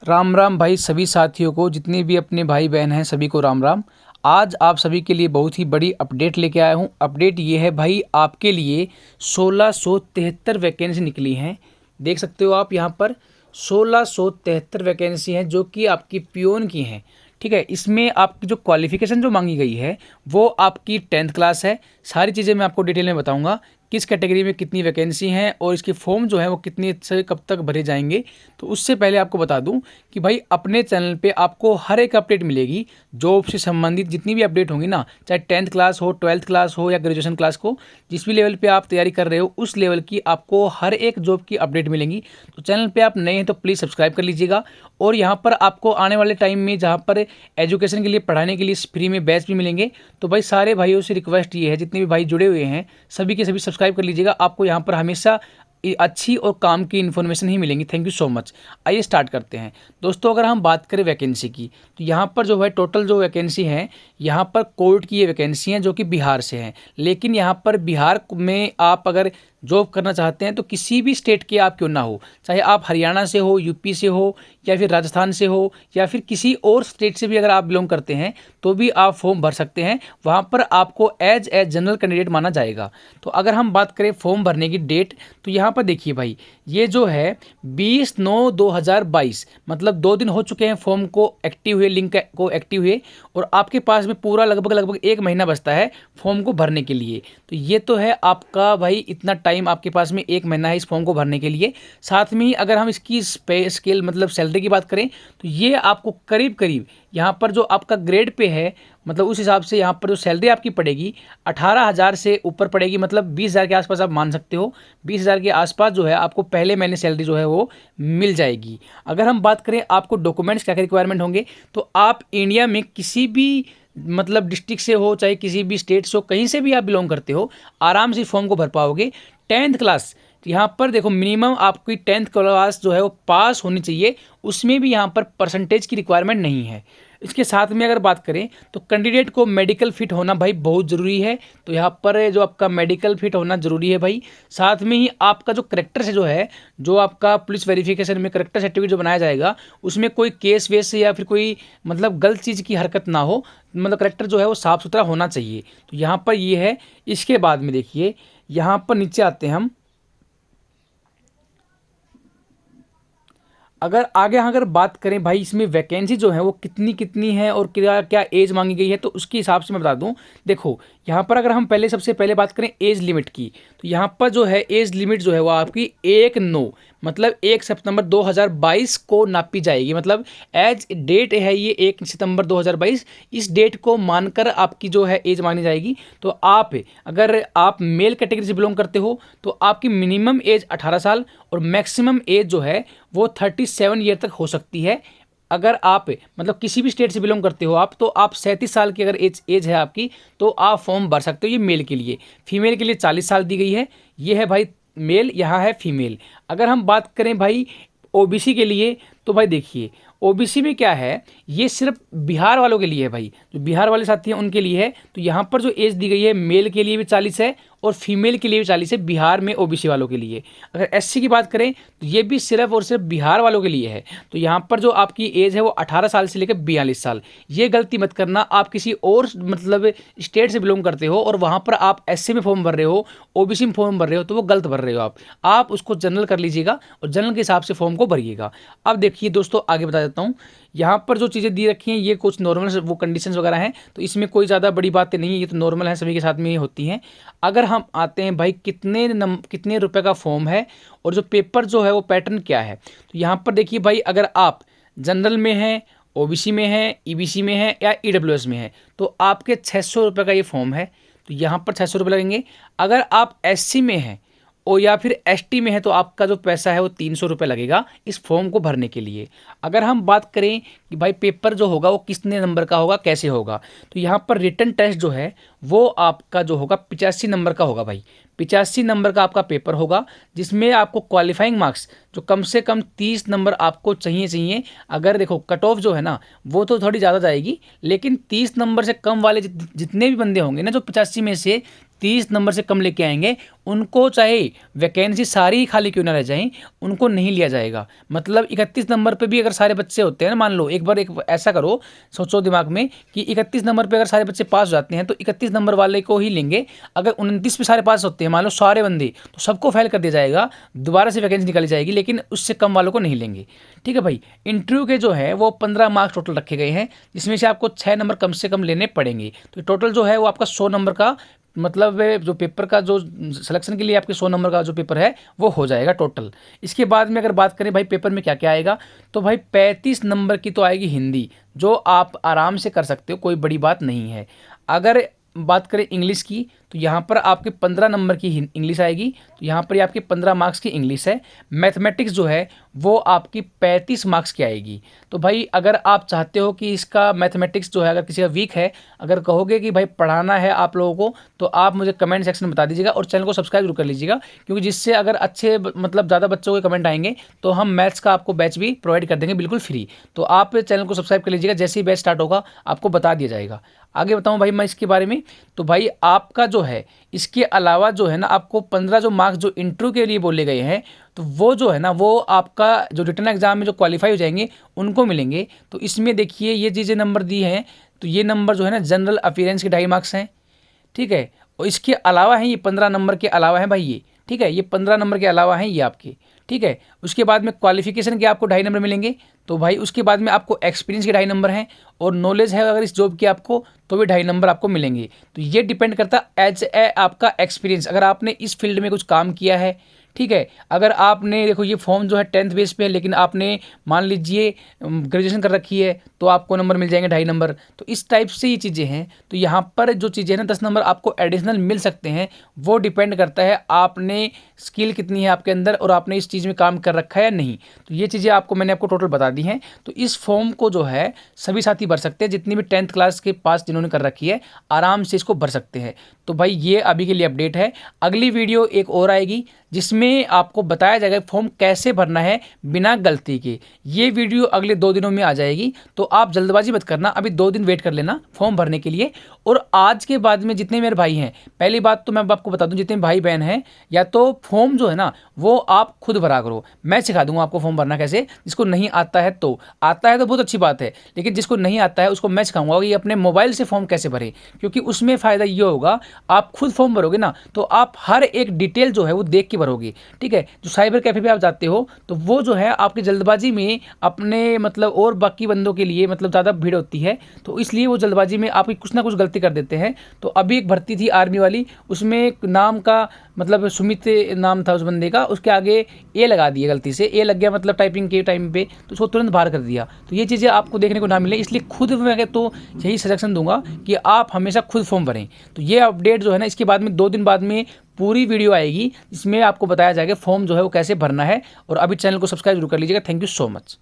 राम राम भाई सभी साथियों को, जितने भी अपने भाई बहन हैं सभी को राम राम। आज आप सभी के लिए बहुत ही बड़ी अपडेट लेके आया हूँ। अपडेट ये है भाई, आपके लिए 1673 वैकेंसी निकली हैं। देख सकते हो आप यहाँ पर 1673 वैकेंसी हैं जो कि आपकी पियोन की हैं। ठीक है, इसमें आपकी जो क्वालिफिकेशन जो मांगी गई है वो आपकी 10th क्लास है। सारी चीज़ें मैं आपको डिटेल में बताऊंगा, किस कैटेगरी में कितनी वैकेंसी हैं और इसके फॉर्म जो है वो कितने से कब तक भरे जाएंगे। तो उससे पहले आपको बता दूं कि भाई अपने चैनल पे आपको हर एक अपडेट मिलेगी। जॉब से संबंधित जितनी भी अपडेट होंगी ना, चाहे 10th क्लास हो, 12th क्लास हो या ग्रेजुएशन क्लास को, जिस भी लेवल पे आप तैयारी कर रहे हो उस लेवल की आपको हर एक जॉब की अपडेट मिलेंगी। तो चैनल पे आप नए हैं तो प्लीज़ सब्सक्राइब कर लीजिएगा। और यहाँ पर आपको आने वाले टाइम में जहाँ पर एजुकेशन के लिए, पढ़ाने के लिए फ्री में बैच भी मिलेंगे। तो भाई सारे भाइयों से रिक्वेस्ट ये है, जितने भी भाई जुड़े हुए हैं सभी के सभी सब्सक्राइब कर लीजिएगा। आपको यहाँ पर हमेशा अच्छी और काम की इन्फॉर्मेशन ही मिलेंगी। Thank you so much. आइए स्टार्ट करते हैं दोस्तों। अगर हम बात करें वैकेंसी की, तो यहाँ पर जो है टोटल जो वैकेंसी है, यहाँ पर कोर्ट की ये वैकेंसी हैं जो कि बिहार से हैं। लेकिन यहाँ पर बिहार में आप अगर जॉब करना चाहते हैं तो किसी भी स्टेट के आप क्यों ना हो, चाहे आप हरियाणा से हो, यूपी से हो, या फिर राजस्थान से हो, या फिर किसी और स्टेट से भी अगर आप बिलोंग करते हैं तो भी आप फॉर्म भर सकते हैं। वहाँ पर आपको एज ए जनरल कैंडिडेट माना जाएगा। तो अगर हम बात करें फॉर्म भरने की डेट, तो यहाँ पर देखिए भाई, ये जो है 20/9/2022, मतलब 2 दिन हो चुके हैं फॉर्म को एक्टिव हुए, लिंक को एक्टिव हुए, और आपके पास में पूरा लगभग 1 महीना बचता है फॉर्म को भरने के लिए। तो ये तो है आपका भाई, इतना टाइम आपके पास में 1 महीना है इस फॉर्म को भरने के लिए। साथ में ही अगर हम इसकी पे स्केल मतलब सैलरी की बात करें, तो ये आपको करीब करीब यहाँ पर जो आपका ग्रेड पे है, मतलब उस हिसाब से यहाँ पर जो सैलरी आपकी पड़ेगी 18,000 से ऊपर पड़ेगी, मतलब 20,000 के आसपास आप मान सकते हो। 20,000 के आसपास जो है आपको पहले महीने सैलरी जो है वो मिल जाएगी। अगर हम बात करें आपको डॉक्यूमेंट्स क्या क्या रिक्वायरमेंट होंगे, तो आप इंडिया में किसी भी मतलब डिस्ट्रिक्ट से हो, चाहे किसी भी स्टेट से हो, कहीं से भी आप बिलोंग करते हो, आराम से फॉर्म को भर पाओगे। 10th क्लास, यहाँ पर देखो मिनिमम आपकी 10th क्लास जो है वो पास होनी चाहिए। उसमें भी यहाँ पर परसेंटेज की रिक्वायरमेंट नहीं है। इसके साथ में अगर बात करें तो कैंडिडेट को मेडिकल फिट होना भाई बहुत ज़रूरी है। तो यहाँ पर जो आपका मेडिकल फिट होना ज़रूरी है भाई। साथ में ही आपका जो करेक्टर से जो है, जो आपका पुलिस वेरिफिकेशन में करेक्टर सर्टिफिकेट जो बनाया जाएगा, उसमें कोई केस वेस या फिर कोई मतलब गलत चीज़ की हरकत ना हो, मतलब करेक्टर जो है वो साफ़ सुथरा होना चाहिए। तो यहाँ पर ये है। इसके बाद में देखिए, यहाँ पर नीचे आते हैं हम। अगर बात करें भाई, इसमें वैकेंसी जो है वो कितनी कितनी है और क्या क्या एज मांगी गई है, तो उसके हिसाब से मैं बता दूं। देखो यहाँ पर अगर हम सबसे पहले बात करें एज लिमिट की, तो यहाँ पर जो है एज लिमिट जो है वो आपकी 1/9 मतलब 1 सितंबर 2022 को नापी जाएगी। मतलब एज डेट है ये 1 सितंबर 2022, इस डेट को मानकर आपकी जो है एज मानी जाएगी। तो अगर आप मेल कैटेगरी से बिलोंग करते हो तो आपकी मिनिमम एज 18 साल और मैक्सिमम एज जो है वो 37 ईयर तक हो सकती है। अगर आप मतलब किसी भी स्टेट से बिलोंग करते हो आप, तो आप 37 साल की अगर एज है आपकी, तो आप फॉर्म भर सकते हो। ये मेल के लिए। फीमेल के लिए 40 साल दी गई है। ये है भाई मेल, यहाँ है फीमेल। अगर हम बात करें भाई ओबीसी के लिए, तो भाई देखिए ओबीसी में क्या है, ये सिर्फ बिहार वालों के लिए है भाई, जो बिहार वाले साथी हैं उनके लिए है। तो यहाँ पर जो एज दी गई है, मेल के लिए भी 40 है और फीमेल के लिए भी 40 है, बिहार में ओबीसी वालों के लिए। अगर एससी की बात करें तो ये भी सिर्फ और सिर्फ बिहार वालों के लिए है। तो यहाँ पर जो आपकी एज है वो 18 साल से लेकर 42 साल। ये गलती मत करना, आप किसी और मतलब स्टेट से बिलोंग करते हो और वहाँ पर आप एससी में फॉर्म भर रहे हो, ओबीसी में फॉर्म भर रहे हो, तो वो गलत भर रहे हो आप उसको जनरल कर लीजिएगा और जनरल के हिसाब से फॉर्म को भरिएगा। अब देखिए दोस्तों, आगे बता देता हूँ। यहाँ पर जो चीज़ें दी रखी हैं ये कुछ नॉर्मल वो कंडीशंस वगैरह हैं, तो इसमें कोई ज़्यादा बड़ी बातें नहीं है, ये तो नॉर्मल है, सभी के साथ में ये होती हैं। अगर हम आते हैं भाई कितने रुपए का फॉर्म है और जो पेपर जो है वो पैटर्न क्या है, तो यहाँ पर देखिए भाई, अगर आप जनरल में हैं, ओबीसी में है, ईबीसी में है या ईडब्ल्यूएस में है, तो आपके 600 रुपये का ये फॉर्म है। तो यहाँ पर 600 रुपये लगेंगे। अगर आप एससी में हैं और या फिर एसटी में है, तो आपका जो पैसा है वो 300 रुपये लगेगा इस फॉर्म को भरने के लिए। अगर हम बात करें कि भाई पेपर जो होगा वो कितने नंबर का होगा, कैसे होगा, तो यहाँ पर रिटन टेस्ट जो है वो आपका जो होगा 85 नंबर का होगा भाई। 85 नंबर का आपका पेपर होगा, जिसमें आपको क्वालिफाइंग मार्क्स जो कम से कम 30 नंबर आपको चाहिए। अगर देखो कट ऑफ जो है ना वो तो थोड़ी ज़्यादा जाएगी, लेकिन 30 नंबर से कम वाले जितने भी बंदे होंगे ना, जो 85 में से 30 नंबर से कम लेके आएंगे, उनको चाहे वैकेंसी सारी खाली क्यों ना रह जाए, उनको नहीं लिया जाएगा। मतलब 31 नंबर पे भी अगर सारे बच्चे होते हैं ना, मान लो एक बार एक ऐसा करो, सोचो दिमाग में कि 31 नंबर पे अगर सारे बच्चे पास हो जाते हैं तो 31 नंबर वाले को ही लेंगे। अगर 29 पे सारे पास होते हैं मान लो सारे बंदे, तो सबको फेल कर दिया जाएगा, दोबारा से वैकेंसी निकाली जाएगी, लेकिन उससे कम वालों को नहीं लेंगे। ठीक है भाई। इंटरव्यू के जो है वो 15 मार्क्स टोटल रखे गए हैं, जिसमें से आपको 6 नंबर कम से कम लेने पड़ेंगे। तो टोटल जो है वो आपका 100 नंबर का, मतलब जो पेपर का जो सिलेक्शन के लिए आपके 100 नंबर का जो पेपर है वो हो जाएगा टोटल। इसके बाद में अगर बात करें भाई पेपर में क्या क्या आएगा, तो भाई 35 नंबर की तो आएगी हिंदी, जो आप आराम से कर सकते हो, कोई बड़ी बात नहीं है। अगर बात करें इंग्लिश की, तो यहाँ पर आपके 15 नंबर की इंग्लिश आएगी, तो यहाँ पर आपके 15 मार्क्स की इंग्लिश है। मैथमेटिक्स जो है वो आपकी 35 मार्क्स की आएगी। तो भाई अगर आप चाहते हो कि इसका मैथमेटिक्स जो है अगर किसी का वीक है, अगर कहोगे कि भाई पढ़ाना है आप लोगों को, तो आप मुझे कमेंट सेक्शन में बता दीजिएगा और चैनल को सब्सक्राइब जरूर कर लीजिएगा, क्योंकि जिससे अगर अच्छे मतलब ज़्यादा बच्चों के कमेंट आएंगे तो हम मैथ्स का आपको बैच भी प्रोवाइड कर देंगे बिल्कुल फ्री। तो आप चैनल को सब्सक्राइब कर लीजिएगा, जैसे ही बैच स्टार्ट होगा आपको बता दिया जाएगा। आगे बताऊँ भाई मैं इसके बारे में, तो भाई आपका जो है इसके अलावा जो है ना, आपको 15 जो मार्क्स जो इंटरव्यू के लिए बोले गए हैं, तो वो जो है ना वो आपका जो रिटन एग्जाम में जो क्वालिफाई हो जाएंगे उनको मिलेंगे। तो इसमें देखिए ये चीज़ें नंबर दी हैं, तो ये नंबर जो है ना जनरल अपीयरेंस के 2.5 मार्क्स हैं। ठीक है। और इसके अलावा है ये 15 नंबर के अलावा है भाई ये, ठीक है, ये 15 नंबर के अलावा हैं ये आपके। ठीक है। उसके बाद में क्वालिफिकेशन के आपको 2.5 नंबर मिलेंगे। तो भाई उसके बाद में आपको एक्सपीरियंस के 2.5 नंबर हैं, और नॉलेज है अगर इस जॉब की आपको, तो भी 2.5 नंबर आपको मिलेंगे। तो ये डिपेंड करता है एज ए आपका एक्सपीरियंस, अगर आपने इस फील्ड में कुछ काम किया है। ठीक है। अगर आपने देखो ये फॉर्म जो है 10th बेस पे है, लेकिन आपने मान लीजिए ग्रेजुएशन कर रखी है, तो आपको नंबर मिल जाएंगे 2.5 नंबर। तो इस टाइप से ये चीज़ें हैं। तो यहाँ पर जो चीज़ें हैं ना 10 नंबर आपको एडिशनल मिल सकते हैं, वो डिपेंड करता है आपने स्किल कितनी है आपके अंदर और आपने इस चीज़ में काम कर रखा है या नहीं। तो ये चीज़ें आपको मैंने आपको टोटल बता दी हैं। तो इस फॉर्म को जो है सभी साथी भर सकते हैं, जितनी भी 10th क्लास के पास जिन्होंने कर रखी है आराम से इसको भर सकते हैं। तो भाई ये अभी के लिए अपडेट है। अगली वीडियो एक और आएगी जिसमें आपको बताया जाएगा फॉर्म कैसे भरना है बिना गलती के। ये वीडियो अगले 2 दिनों में आ जाएगी, तो आप जल्दबाजी मत करना, अभी 2 दिन वेट कर लेना फॉर्म भरने के लिए। और आज के बाद में जितने मेरे भाई हैं, पहली बात तो मैं आपको बता दूं, जितने भाई बहन हैं, या तो फॉर्म जो है ना वो आप खुद भरा करो, मैं सिखा दूंगा आपको फॉर्म भरना कैसे। जिसको नहीं आता है तो बहुत अच्छी बात है, लेकिन जिसको नहीं आता है उसको मैं सिखाऊंगा कि अपने मोबाइल से फॉर्म कैसे भरें। क्योंकि उसमें फ़ायदा ये होगा, आप खुद फॉर्म भरोगे ना तो आप हर एक डिटेल जो है वो देख के भरोगे। ठीक है। जो साइबर कैफे पे आप जाते हो तो वो जो है आपकी जल्दबाजी में अपने मतलब और बाकी बंदों के लिए मतलब ज़्यादा भीड़ होती है, तो इसलिए वो जल्दबाजी में आपकी कुछ ना कुछ गलती कर देते हैं। तो अभी एक भर्ती थी आर्मी वाली, उसमें नाम का मतलब सुमित नाम था उस बंदे का, उसके आगे ए लगा दिया, गलती से ए लग गया मतलब टाइपिंग के टाइम पे, तो उसको तुरंत बाहर कर दिया। तो ये चीज़ें आपको देखने को ना मिले, इसलिए खुद मैं तो यही सजेशन दूंगा कि आप हमेशा खुद फॉर्म भरें। तो ये अपडेट जो है ना इसके बाद में 2 दिन बाद में पूरी वीडियो आएगी, जिसमें आपको बताया जाएगा फॉर्म जो है वो कैसे भरना है। और अभी चैनल को सब्सक्राइब जरूर कर लीजिएगा। Thank you so much.